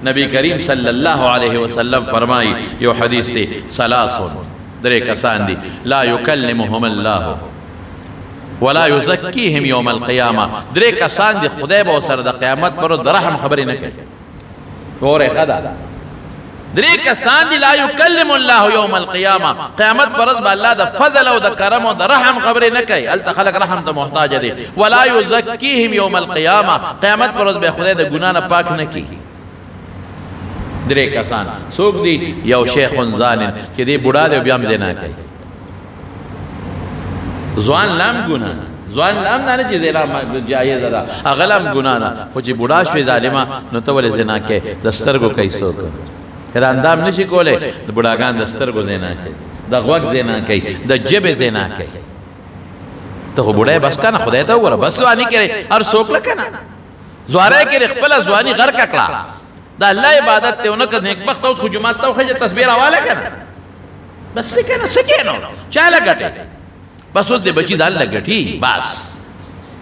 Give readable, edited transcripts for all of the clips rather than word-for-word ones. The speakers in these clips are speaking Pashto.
نبی کریم صلی اللہ علیہ وسلم فرمائی یو حدیث تے سلاسون درے کسان دی لا یکلمہم اللہ ولا یزکیہم یوم القیامہ درے کسان دی خدای با سر دا قیامت پر درحم خبری نکے گورے خدا درے کسان دی لا یکلم اللہ یوم القیامہ قیامت پر با اللہ دا فضل و دا کرم و دا رحم خبری نکے التا خلق رحم تا محتاج دے ولا یزکیہم یوم القیامہ قیامت پر با خدای دا گناہ پاک نکی درے کسان سوک دی یو شیخ زانن کہ دی بڑا دے بیام زنا کئی زوان لام گناہ زوان لام نانا چی زنا جائز دا اغلام گناہ نا خوچی بڑا شوی ظالمہ نتوال زنا کئی دسترگو کئی سوک کہ دا اندام نشی کولے دا بڑاگان دسترگو زنا کئی دا غوک زنا کئی دا جب زنا کئی تو خو بڑای بس کانا خدای تا ہوا بس زوانی کرے ار سوک لکنا زوارے کرے خپلا زوانی غر ککلا دا اللہ عبادت تے انکا نیک بخت تا اس خجومات تا خجا تصویر آوالا کنا بس سکنا سکینو چالا گٹے بس اس دے بچی دا اللہ گٹی بس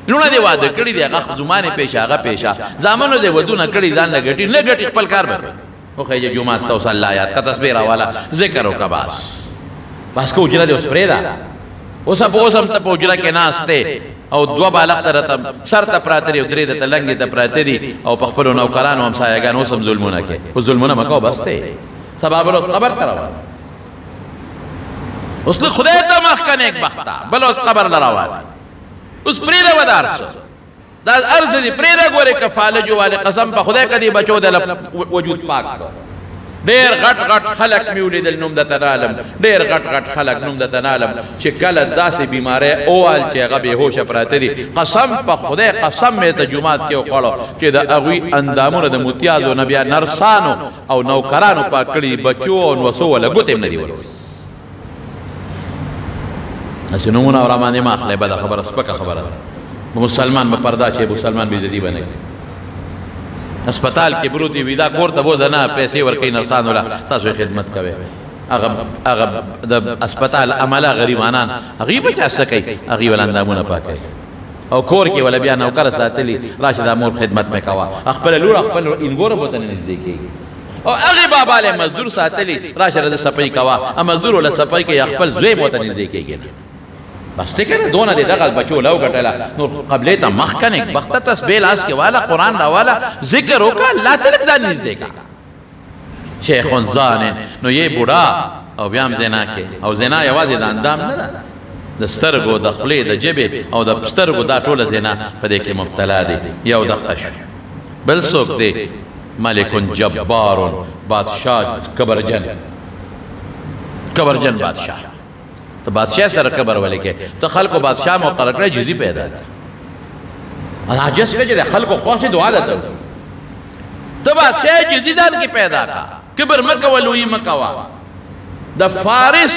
لونا دے وعدہ کڑی دے اگا زمانے پیشا اگا پیشا زامنو دے ودونا کڑی دا اللہ گٹی لے گٹی خپل کار بکر وہ خیجا جماعت تا اس اللہ آیات کا تصویر آوالا ذکر ہوکا بس کو اجرہ دے اس پریدا اسا پوسم تا پو اجرہ کے ناستے او دو بالغ ترتم سر تا پراتری او درید تا لنگی تا پراتری او پخپلو نوکرانو ہم سایگان اسم ظلمونا کے اس ظلمونا مکاو بستے سباب لو قبر تراوان اس نے خدای تا مخکن ایک بختا بلو اس قبر لراوان اس پریدہ ودار سو دا ارز دی پریدہ گورے کفالجو والے قسم پا خدای کا دی بچو دل وجود پاک کر دیر غٹ غٹ خلق میولی دل نمدتا نالم دیر غٹ غٹ خلق نمدتا نالم چه کلت دا سی بیمارے اوال چه غبی ہوش پراتے دی قسم پا خدای قسم میں تجمعات کیو کھڑو چه دا اغوی اندامون دا متیازو نبیا نرسانو او نوکرانو پا کلی بچو او نوسو والا گوتیم ندی ولو اسی نمونا و رامان اماخ لے بدا خبر اسپکا خبر مسلمان با پردہ چه مسلمان بیزدی بنے اسپتال کی بروتی ویدا کورتا بو زنا پیسے ورکی نرسان والا تاسوی خدمت کوئے اغب اسپتال عملہ غریبانان اغیب چاہ سکی اغیب الاندامون پاکے او کور کی والا بیا نوکر ساتلی راشد امور خدمت میں کوا اخپل لور اخپل انگور بوتا نزدیکی او اغیب آبالے مزدور ساتلی راشد سپائی کوا مزدور والا سپائی کے اخپل زوی بوتا نزدیکی گینا بس تکر دونا دے دغل بچو لو گٹلا نور قبلیتا مخکن ایک بخت تسبیل آس کے والا قرآن دا والا ذکر ہوکا لا تلک زان نیز دے کا شیخ زانن نو یہ بڑا او بیام زنا کے او زنا یوازی دا اندام ندا دا سترگو دا خلی دا جبے او دا سترگو دا طول زنا پدے کے مبتلا دے یو دا قش بل سوک دے ملکن جبارن بادشاہ کبرجن بادشاہ تو بادشاہ سر قبر والے کے تو خلق و بادشاہ مقرر کرے جزی پیدا کر آجیس کے جدے خلق و خواہ سے دعا دیتا ہو تو بادشاہ جزی دان کی پیدا کا کبر مکہ ولوی مکہ دا فارس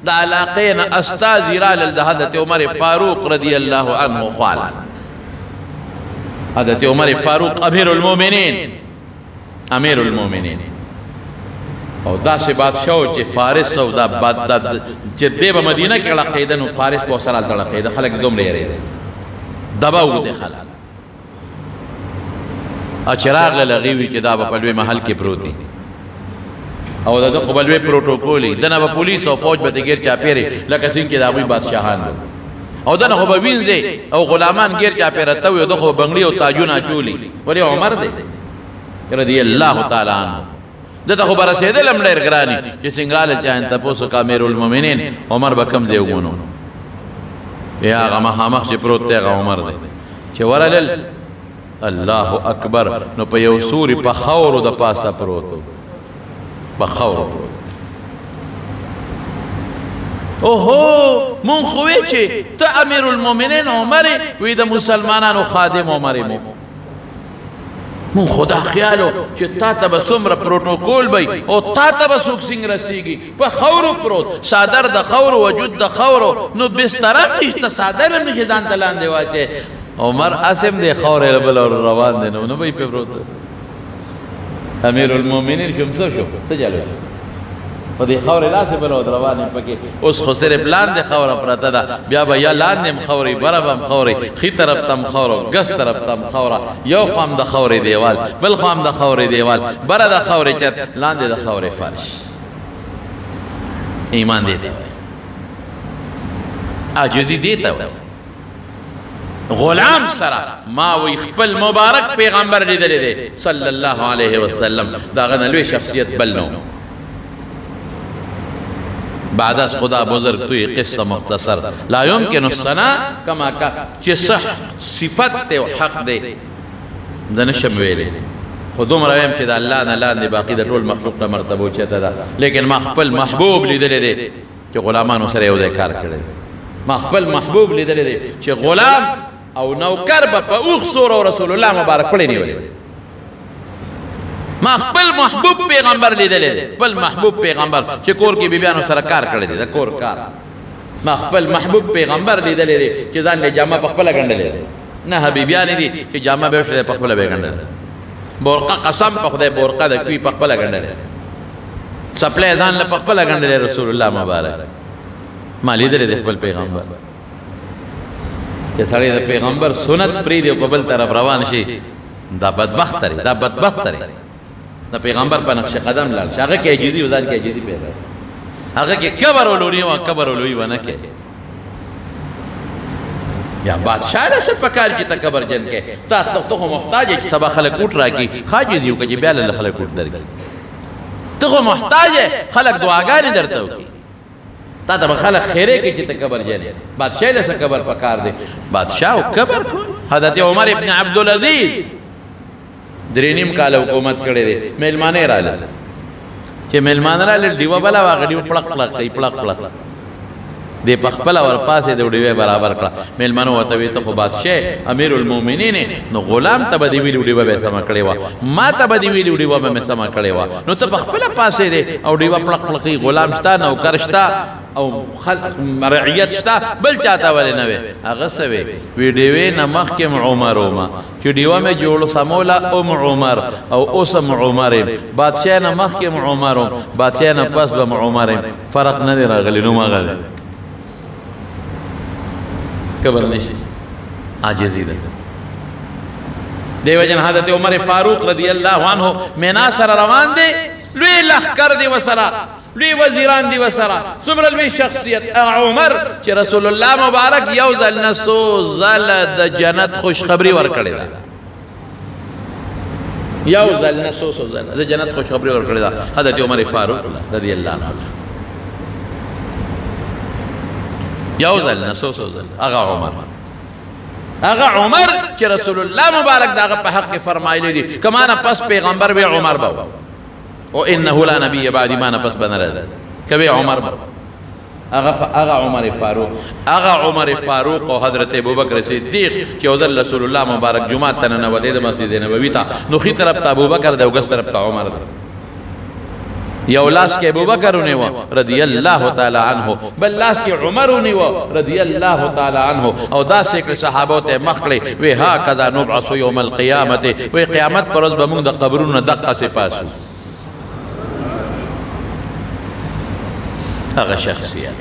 دا علاقین استازیرہ للدہ عمر فاروق رضی اللہ عنہ خوالا حضرت عمر فاروق امیر المومنین او دا سے بادشاہو چے فارس او دا چے دیبا مدینہ کے علاقیدہ نو فارس بہت سرال دا علاقیدہ خلق دوم لے رہے دے دبا ہوتے خلق چراغ للغیوی چے دا با پلوے محل کے پروتی او دا دخو بلوے پروٹوکولی دنا با پولیس او پوچ بتے گیر چاپیرے لکہ سنگ کے داوی بادشاہان دو او دنا خو با وینزے او غلامان گیر چاپیرتاوی او دخو بنگلی او تاجونا چولی ولی عمر دے رضی اللہ تعالیٰ عنہ دتا خو برسیده لمڑے ارگرانی جس انگرال چاہن تپوسو کا امیر المومنین عمر بکم دے اگونو یا آغا مخامخ چی پروت تے آغا عمر دے چی ورلل اللہ اکبر نو پا یو سوری پا خورو دا پاسا پروتو پا خورو پروتو اوہو من خوی چی تا امیر المومنین عمر وی دا مسلمانانو خادم عمر مو من خدا خیالو چه تا تا با سمر پروٹوکول بای او تا تا با سوک سنگ رسیگی پا خورو پروت سادر دا خورو وجود دا خورو نو بسترم نیشتا سادرم نیشتا دان تلان دیوا چه عمر اسم دے خور لبل اور روان دے نو بای پی پروت امیر المومنین شمسو شو تجالو په دې خاورې لاسې بله ود روان یم پکې اوس خو صرف لاندې خاوره پرته ده بیا به یا لاندې م خاورې بره به م خاورې ښي طرف ته م خاوره ګس طرف ته م خاوره یو خوا م د خاورې دیوال بل خوا م د خاورې دیوال بره د خاورې چت لاندې د خاورې فرش ایمان دې ته وایي عاجزي دې ته وایي غلام سره ما وی خپل مبارک پیغمبر لیدلی دی صلی الله علیه وسلم دا غنه لوی شخصیت بل نو بعد از خدا بزرگ توی قصه مختصر لا يمكن الثناء كما کا چې صح صفت ته حق دی د نشم ویلې خو دومره ویم چې د الله نه لاندې باقي د ټول مخلوق ته مرتبه اوچته ده لیکن ما خپل محبوب لیدلی دی چې غلامانو سره یو ځای کار کړی ما خپل محبوب لیدلی دی چې غلام او نوکر به په اوښ سور او رسول الله مبارک پړې نیولې ما خپل محبوب پیغمبر لیدلی دی خپل محبوب پیغمبر چې کور کې بیبیانو سره کار کړی دی د کور کار ما خپل محبوب پیغمبر لیدلی دی چې ځان له جامه په خپله ګنډلې نه حبیبیانې دي چې جامه به یې په خپله به یې ګنډله بورقه قسم په خدای بورقه د کوي په خپله ګنډلې څپلی ځان له په خپله ګنډلې رسول الله مبارک ما لیدلی دی خپل پیغمبر چې سړی د پیغمبر سنت پرېږدي او په بل طرف روان شي دا بدبخت دی دا بدبخت دی د پیغمبر په نقش قدم لاړ شي هغه کې عاجزي و ځان کې عاجزي پیدا هغه کې کبر ولوري و کبر ولوي ونه کې یا بادشاہ له څه پکار چې تکبر جن کې تا ته خو محتاج چې سبا خلک اوټ راکړي خاجزي وکړي چې بیا له خلک اوټ درکړي ته خو محتاج خلک دعاګانې درته وکړي تا ته به خلک خیرې کوي چې ته کبر جن بادشاہ له څه کبر پکار دی بادشاہ او کبر کو حضرت عمر ابن عبدالعزیز 3.5 کاله حکومت کړی دی میلمانه راغله چې میلمانه راغله ډیوه بله واغه ډیوه پړق پړق کوي پړق پړق دی په خپله ورپاسې د ډیوې برابر کړه میلمانه ورته ویې ته خو بادشاه امیر المؤمنین نو غلام ته به دې ویلي ډیوه به یې سمه کړې وه ما ته به دې ویلي ډیوه به مې سمه کړې وه نو ته په خپله پاسېدې او ډیوه پړق پړقوي غلام شته نوکر شته او رعیت شته بل چاته ولې نه وې هغه څه وې وی ډیوې نه مخکې عمر ومه چې ډیوه مې جوړ سموله عمر او اوس عمر یم بادشاه نه مخکې عمر وم بادشاه نه پس به عمر یم فرق نه دی راغلی نو مغلی کبر نشي عاجزي ده دیو جن حضرت عمر فاروق رضی الله عنه مینا سره روان دي لوی لخر دی وسره لوی وزیران دی وسره څومره لوی شخصیت عمر چې رسول الله مبارک یو ځل نسو زل د جنت خوشخبری ورکړی ده یو ځل نسو زل د جنت خوشخبری ورکړی ده حضرت عمر فاروق رضی الله عنه یو ځل نسو زل هغه عمر چې رسول الله مبارک داغه په حق فرمایلی دي کمانه پس پیغمبر به عمر به او انه لا نبی بعد ما نه پس بنره کبه عمر هغه عمر فاروق او حضرت ابوبکر صدیق چې وزل رسول الله مبارک جمعه ته نه ودی د مسجد نبوي ته نو خي طرف ته ابوبکر د وګس طرف ته عمر یو لاس کې ابوبکر ونیو رضی الله تعالی عنه بل لاس کې عمر ونیو رضی الله تعالی عنه او دا شکل صحابه ته مخکړي وی ها کذا نبعث یوم القیامت وی قیامت پر ورځ به موږ د قبرونو دقه سپاسو هغه شخصیت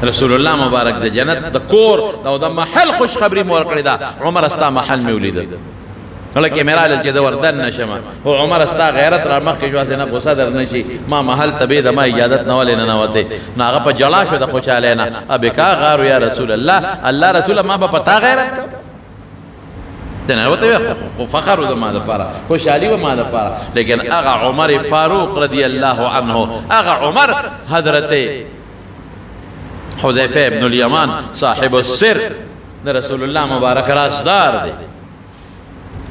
رسول الله مبارک د جنت د کور او د محل خوش خبری مور کړی دا عمر استا محل مولید ولکه میرال چې د وردن نشم او عمر استا غیرت را مخ کې جواسه نه غوسه در نشي ما محل تبې د ما اجازت نه ولې نه وته ناغه په جلا شو د خوشاله نه ابکا غارو یا رسول الله رسول ما په پتا غیرت کا دنه وته فخر د ما لپاره خوشالي و ما لپاره لیکن اغه عمر فاروق رضی الله عنه اغه عمر حضرت حذیفه ابن الیمان صاحب السر د رسول الله مبارک رازدار دی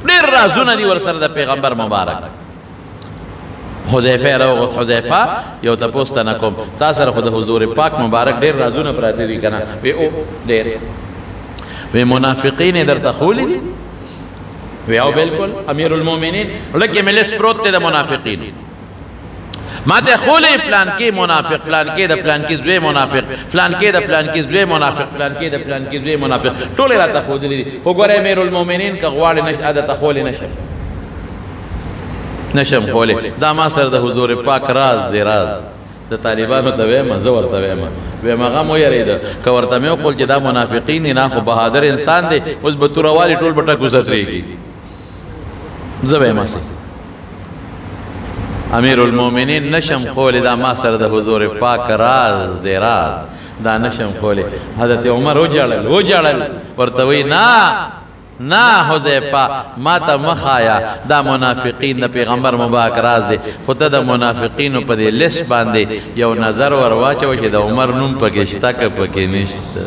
ډیر رازونه دي ورسره د پیغمبر مبارک حذیفه راو حذیفه یو تاسو نه کوم تاسو سره خود حضور پاک مبارک ډیر رازونه پراته دي کنه وی او ډیر وی منافقین درته خولي دي وی او بالکل امیر المؤمنین لکه ملس پروت د منافقین ما ته خولي فلان کې منافق فلان کې د فلان کې زوی منافق فلان کې د فلان کې زوی منافق فلان کې د فلان کې زوی منافق ټول راته خودلی وګوره امیر المؤمنین کا غواړي نشه عادت خولي نشه نشم خوله دا ما سره د حضور پاک راز دی راز د طالبانو ته وایم زه ورته وایم هغه مو یریده که ورته مې وخول چې دا منافقین نه خو بهادر انسان دی اوس به توروالي ټول به ټکو سترېږي زه وایم امیر المؤمنین نشم خوله دا ما سره د حضور پاک راز دی راز دا نشم خوله حضرت عمر وجړل ورته وی نا حذیفه ما ته مخایا دا منافقین د پیغمبر مبارک راز دی خو ته د منافقینو په دې لیست باندې یو نظر ور واچو چې د عمر نوم پکې شته که پکې نشته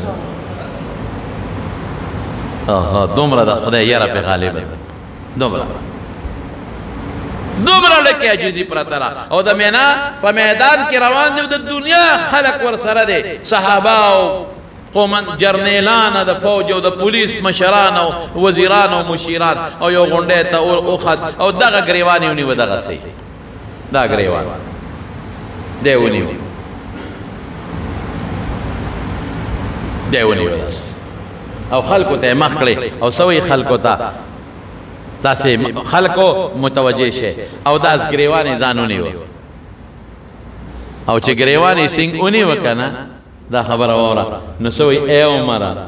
دومره د خدای یاره پې غالبه ده دومره لکه عجیزي پرته ده او د مینا په میدان کې روان دی او د دنیا خلق ور سره دی صحابه او قومن جرنیلان د فوج او د پولیس مشران او وزیران او مشیران او یو غونډه ته اوخد او دغه گریوان یې ونیو دغه سي دا گریوان دی ونیو او خلکو ته مخ کړي او سوي خلکو ته داسې خلکو متوجه شه او داس گریوان یې ځان ونیو او چې گریوان یې څنګه ونیو کنه دا خبر اوره نو سوی اے عمره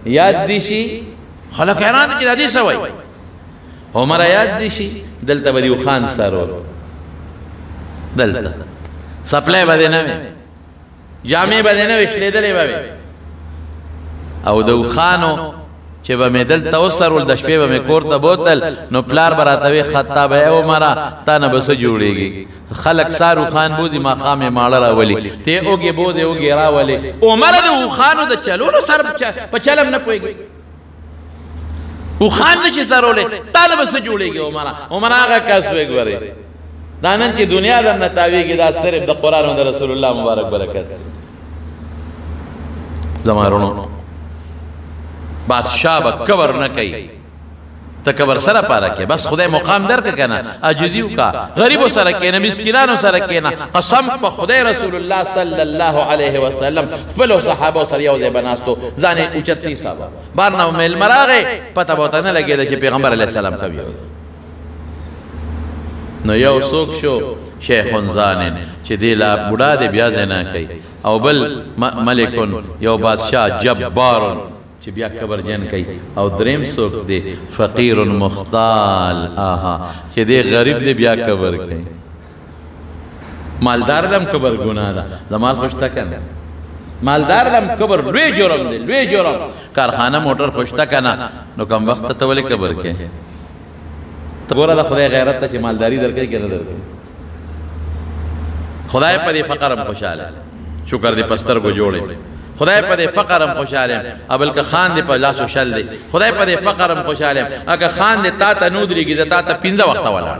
یاد دی شي خلک حیران چې دا دې سوی عمره یاد دی شي دلته به یو خان سرور دلته سپلای باندې نه جامې باندې نه وشلیدلې به او د خانو چې به مې دلته وسرول د شپې به مې کور ته بوتل نو پلار به راته وی خطاب اے عمره تا نه به څه جوړېږي خلق سارو خان بودی ما خامې ماړه راولي ته اوږې بودې اوږې راولي عمره د اوښانو د چلولو سر په چلم نه پوهېږي اوښان نه شي سرولی تا نه به څه جوړېږي عمره هغه کس وی ګورې دا نن چې دنیا درنه تاویږي دا صرف د قرآن او د رسول الله مبارک برکت زما وروڼو بادشاہ با کبر نہ کئی تا کبر سر پارا کے بس خدای مقام در کا کنا عجزیو کا غریبو سر کینا مسکنانو سر کینا قسم پا خدای رسول اللہ صلی اللہ علیہ وسلم پلو صحابہ سر یو دے بناستو زانے اوچت نہیں صحابہ بارنا میل مراغے پتہ بوتا نہ لگے دا چی پیغمبر علیہ السلام کبھی ہو نو یو سوک شو شیخون زانن چی دیلا بڑا دے بیازینا کئی او بل ملکن یو بادشاہ جبارن چې بیا قبر جن کوي او دریم څوک دی فقیر مختال چې دی غریب دی بیا قبر کوي مالدار لم قبر ګناه ده زمال خوشته کنه مالدار لم قبر لوی جرم دی لوی جرم کارخانه موټر خوشته کنه نو کم وخت ته ولې قبر کوي ګوره د خدای غیرت ته چې مالداری درکې کنه درکې خدای په دې فقرم خوشاله شکر دې پستر کو جوړې خدای په دې فقرم خوشاله ابل که خان دې په لاس وشل دی خدای په دې فقرم خوشاله اګه خان دې تا ته نودريږي د تا ته 15 وخت ولاړ